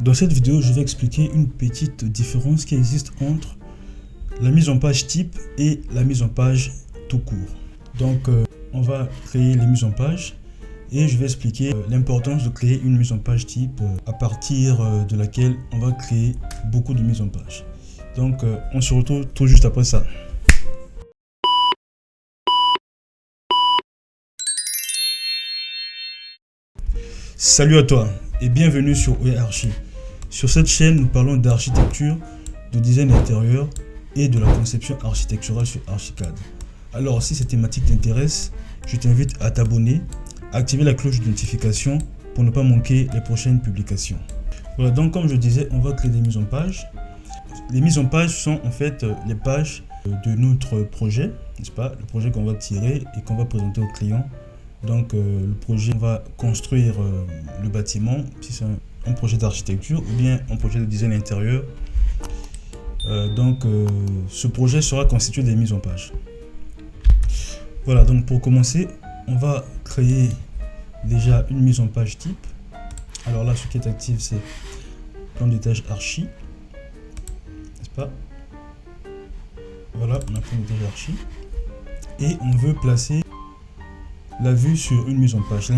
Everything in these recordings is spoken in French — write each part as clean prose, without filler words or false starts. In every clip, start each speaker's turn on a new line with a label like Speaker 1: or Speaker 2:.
Speaker 1: Dans cette vidéo, je vais expliquer une petite différence qui existe entre la mise en page type et la mise en page tout court. Donc, on va créer les mises en page et je vais expliquer l'importance de créer une mise en page type à partir de laquelle on va créer beaucoup de mises en page. Donc, on se retrouve tout juste après ça. Salut à toi et bienvenue sur OYA Archi. Sur cette chaîne, nous parlons d'architecture, de design intérieur et de la conception architecturale sur Archicad. Alors, si cette thématique t'intéresse, je t'invite à t'abonner, à activer la cloche de notification pour ne pas manquer les prochaines publications. Voilà, donc comme je disais, on va créer des mises en page. Les mises en page sont en fait les pages de notre projet, n'est-ce pas? Le projet qu'on va tirer et qu'on va présenter au client. Donc le projet, on va construire le bâtiment, si c'est un projet d'architecture ou bien un projet de design intérieur. Ce projet sera constitué des mises en page. Voilà, donc pour commencer, on va créer déjà une mise en page type. Alors là, ce qui est actif, c'est plan d'étage archi, n'est-ce pas? Voilà, on a plan d'étage archi. Et on veut placer la vue sur une mise en page.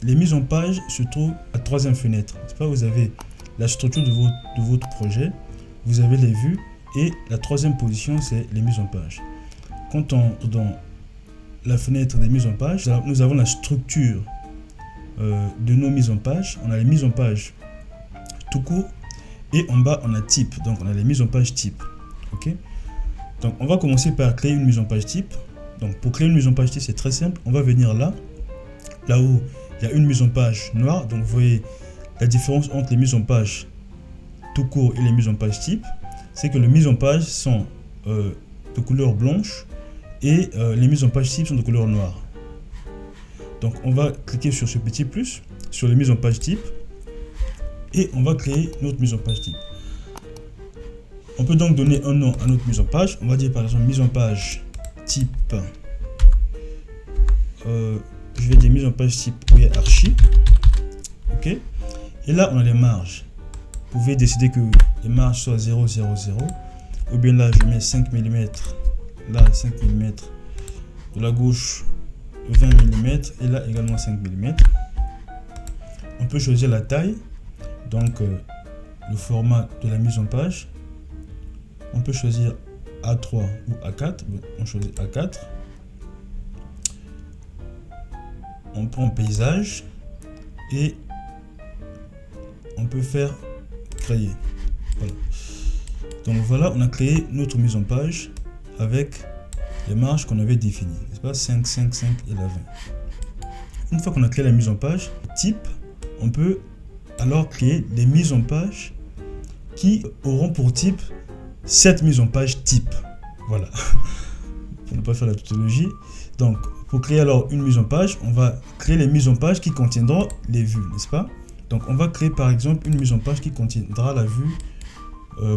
Speaker 1: Les mises en page se trouvent à la troisième fenêtre. Pas, vous avez la structure de votre projet, vous avez les vues et la troisième position, c'est les mises en page. Quand on est dans la fenêtre des mises en page, nous avons la structure de nos mises en page. On a les mises en page tout court et en bas, on a type. Donc, on a les mises en page type. Ok. Donc, on va commencer par créer une mise en page type. Donc, pour créer une mise en page type, c'est très simple. On va venir là où il y a une mise en page noire. Donc, vous voyez la différence entre les mises en page tout court et les mises en page type. C'est que les mises en page sont de couleur blanche et les mises en page type sont de couleur noire. Donc, on va cliquer sur ce petit plus, sur les mises en page type et on va créer notre mise en page type. On peut donc donner un nom à notre mise en page. On va dire par exemple mise en page type, je vais dire mise en page type OYA Archi. Ok, et là on a les marges. Vous pouvez décider que les marges soient 0, 0, 0, ou bien là je mets 5 mm, là 5 mm, de la gauche 20 mm et là également 5 mm. On peut choisir la taille, donc le format de la mise en page. On peut choisir A3 ou A4, on choisit A4. On prend paysage et on peut faire créer. Voilà. Donc voilà, on a créé notre mise en page avec les marges qu'on avait définies, n'est-ce pas? 5, 5, 5 et la 20. Une fois qu'on a créé la mise en page type, on peut alors créer des mises en page qui auront pour type cette mise en page type. Voilà, pour ne pas faire la tautologie. Donc, pour créer alors une mise en page, on va créer les mises en page qui contiendront les vues, n'est-ce pas? Donc, on va créer par exemple une mise en page qui contiendra la vue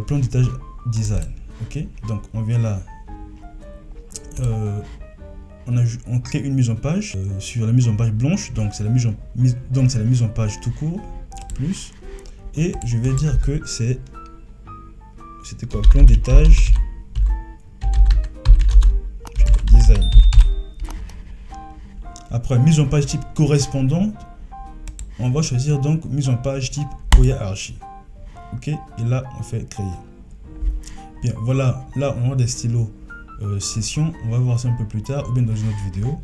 Speaker 1: plan d'étage design. Ok, donc on vient là, on crée une mise en page sur la mise en page blanche. Donc, c'est la mise en page tout court plus, et je vais dire que c'était quoi? Plan d'étage design. Après, mise en page type correspondante, on va choisir donc mise en page type OYA Archi. Ok, et là on fait créer. Bien, voilà, là on a des stylos session. On va voir ça un peu plus tard ou bien dans une autre vidéo.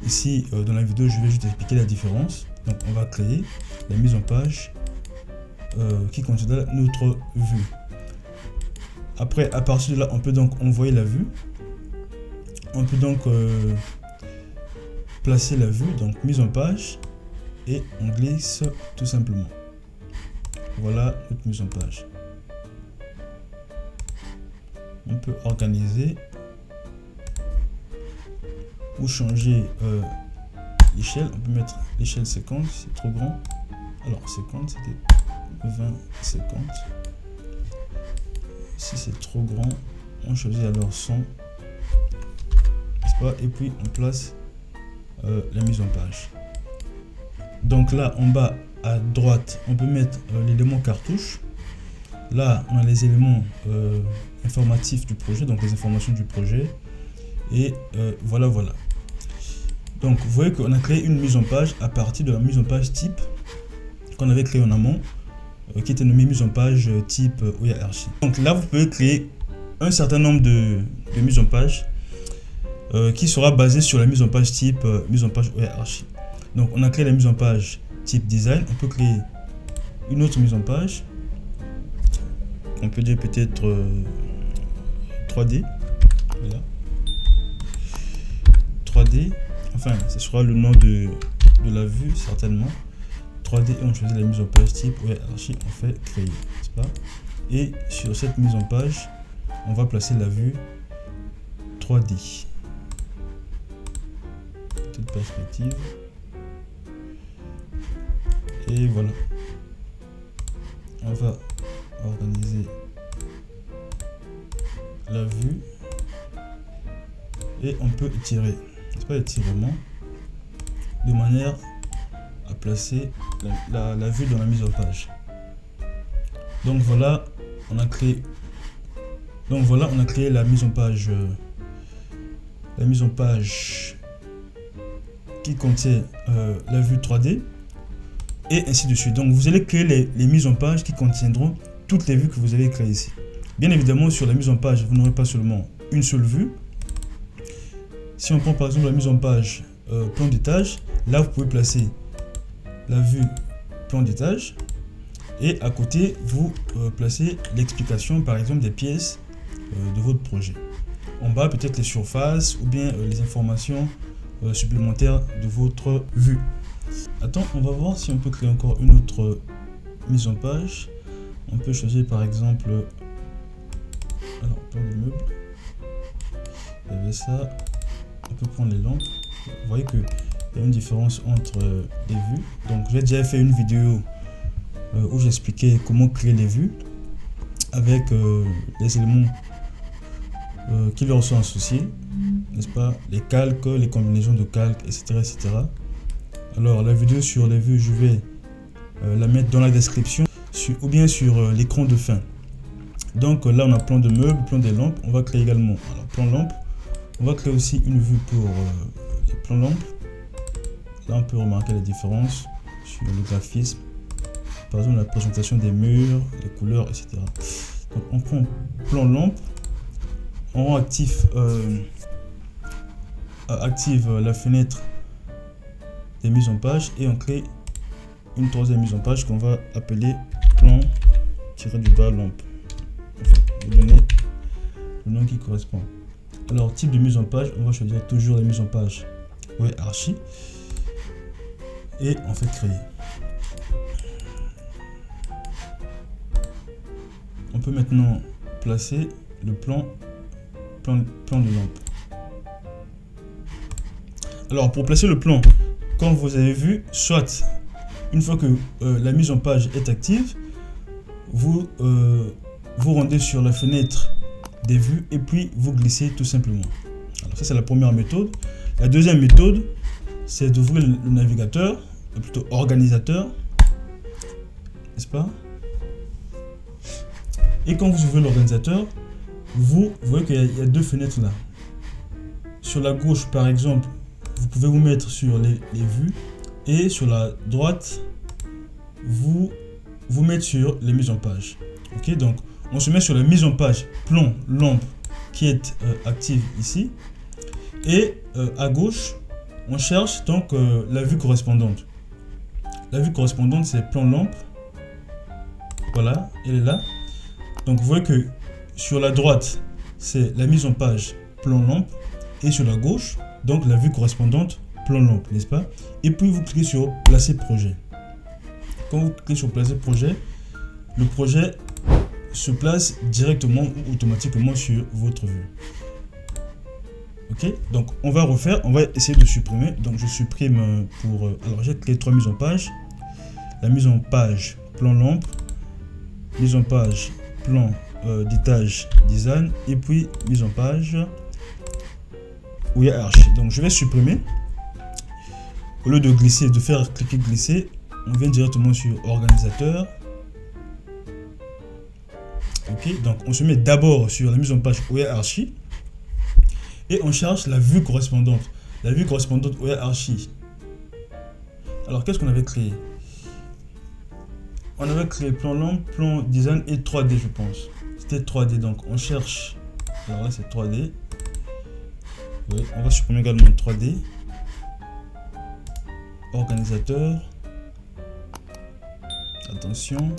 Speaker 1: Ici, dans la vidéo, je vais juste expliquer la différence. Donc, on va créer la mise en page qui considère notre vue. Après, à partir de là, on peut donc envoyer la vue. On peut donc placer la vue, donc mise en page, et on glisse tout simplement. Voilà notre mise en page. On peut organiser ou changer l'échelle. On peut mettre l'échelle 50, c'est trop grand. Alors 50, c'était 20, 50. Si c'est trop grand, on choisit alors 100, n'est-ce pas? Et puis on place la mise en page. Donc là en bas à droite, on peut mettre l'élément cartouche. Là, on a les éléments informatifs du projet, donc les informations du projet. Et voilà. Donc, vous voyez qu'on a créé une mise en page à partir de la mise en page type qu'on avait créée en amont, qui était nommée mise en page type OYA Archi. Donc là, vous pouvez créer un certain nombre de mises en page qui sera basé sur la mise en page type mise en page OYA Archi. Donc, on a créé la mise en page type design. On peut créer une autre mise en page. On peut dire peut-être 3D. Voilà. 3D. Enfin, ce sera le nom de la vue, certainement. 3D, et on choisit la mise en page type OYA Archi. On fait créer, n'est-ce pas? Et sur cette mise en page, on va placer la vue 3D. Petite perspective. Et voilà. On va organiser la vue et on peut étirer, n'est-ce pas, étirement, de manière à placer la vue dans la mise en page. Donc voilà, on a créé la mise en page, qui contient la vue 3D et ainsi de suite. Donc vous allez créer les mises en page qui contiendront toutes les vues que vous avez créées ici. Bien évidemment, sur la mise en page, vous n'aurez pas seulement une seule vue. Si on prend par exemple la mise en page plan d'étage, là vous pouvez placer la vue plan d'étage et à côté vous placez l'explication par exemple des pièces de votre projet. En bas peut-être les surfaces ou bien les informations supplémentaires de votre vue. Attends, on va voir si on peut créer encore une autre mise en page. On peut choisir par exemple alors plan de meubles. Il y avait ça. On peut prendre les lampes. Vous voyez qu'il y a une différence entre les vues. Donc j'ai déjà fait une vidéo où j'expliquais comment créer les vues avec les éléments qui leur sont associés, n'est-ce pas, les calques, les combinaisons de calques, etc., etc. Alors la vidéo sur les vues, je vais la mettre dans la description ou bien sur l'écran de fin. Donc là on a plan de meubles, plan des lampes. On va créer également alors plan lampe. On va créer aussi une vue pour les plans lampes. Là on peut remarquer la différence sur le graphisme, par exemple la présentation des murs, les couleurs, etc. Donc on prend plan lampe, on rend active la fenêtre des mises en page et on crée une troisième mise en page qu'on va appeler plan-du-bas lampe. Enfin, vous donnez le nom qui correspond. Alors type de mise en page, on va choisir toujours la mise en page OYA Archi et on fait créer. On peut maintenant placer le plan de lampe. Alors pour placer le plan, comme vous avez vu, soit une fois que la mise en page est active, vous rendez sur la fenêtre des vues et puis vous glissez tout simplement. Alors ça c'est la première méthode. La deuxième méthode, c'est d'ouvrir le navigateur, plutôt organisateur, n'est-ce pas? Et quand vous ouvrez l'organisateur, vous voyez qu'il y a deux fenêtres là. Sur la gauche par exemple, vous pouvez vous mettre sur les vues et sur la droite, vous mettre sur les mises en page. Ok, donc on se met sur la mise en page plan lampe qui est active ici et à gauche on cherche donc la vue correspondante. La vue correspondante c'est plan lampe. Voilà, elle est là. Donc vous voyez que sur la droite c'est la mise en page plan lampe et sur la gauche donc la vue correspondante plan lampe, n'est-ce pas? Et puis vous cliquez sur placer projet. Quand vous cliquez sur placer projet, le projet se place directement ou automatiquement sur votre vue. Ok, donc on va refaire, on va essayer de supprimer. Donc je supprime pour alors j'ai créé trois mises en page. La mise en page plan lampe, mise en page plan d'étage design et puis mise en page OYA Archi. Donc je vais supprimer. Au lieu de glisser, de faire cliquer glisser, on vient directement sur organisateur. Ok, donc on se met d'abord sur la mise en page OER Archi et on cherche la vue correspondante. La vue correspondante OER Archi. Alors qu'est-ce qu'on avait créé? On avait créé plan lampe, plan design et 3D, je pense. C'était 3D, donc on cherche. Alors là c'est 3D. Oui, on va supprimer également 3D. Organisateur. Attention.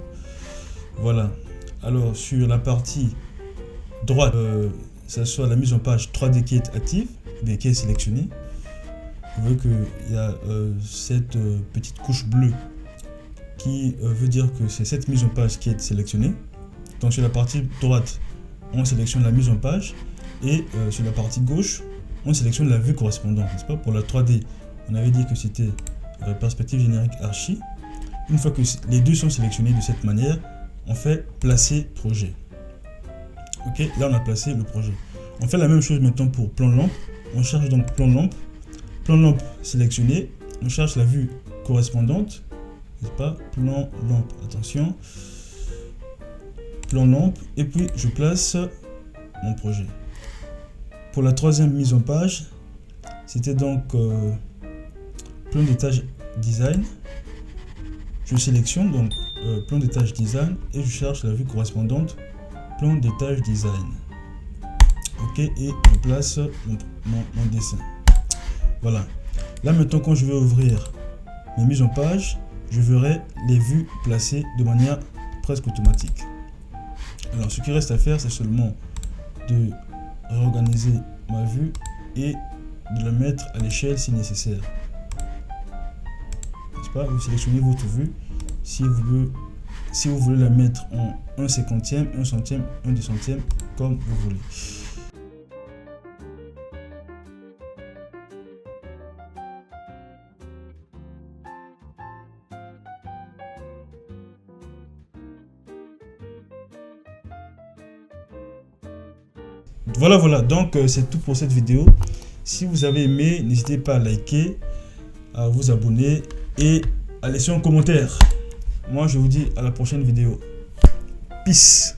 Speaker 1: Voilà. Alors sur la partie droite, ça soit la mise en page 3D qui est active, bien qui est sélectionnée. Vous voyez qu'il y a cette petite couche bleue qui veut dire que c'est cette mise en page qui est sélectionnée. Donc sur la partie droite, on sélectionne la mise en page et sur la partie gauche, on sélectionne la vue correspondante, n'est-ce pas? Pour la 3D, on avait dit que c'était perspective générique archi. Une fois que les deux sont sélectionnés de cette manière, on fait placer projet. Ok, là on a placé le projet. On fait la même chose maintenant pour plan lampe. On cherche donc plan lampe. Plan lampe sélectionné. On cherche la vue correspondante. N'est-ce pas? Plan lampe. Attention. Plan lampe. Et puis je place mon projet. Pour la troisième mise en page, c'était donc plan d'étage design. Je sélectionne donc plan d'étage design et je cherche la vue correspondante plan d'étage design. Ok, et je place mon dessin. Voilà. Là maintenant, quand je vais ouvrir mes mises en page, je verrai les vues placées de manière presque automatique. Alors ce qui reste à faire, c'est seulement de réorganiser ma vue et de la mettre à l'échelle si nécessaire. Vous sélectionnez votre vue. Si vous voulez la mettre en 1/50, 1 centième, 1 décentième, comme vous voulez. Voilà, donc c'est tout pour cette vidéo. Si vous avez aimé, n'hésitez pas à liker, à vous abonner et à laisser un commentaire. Moi, je vous dis à la prochaine vidéo. Peace.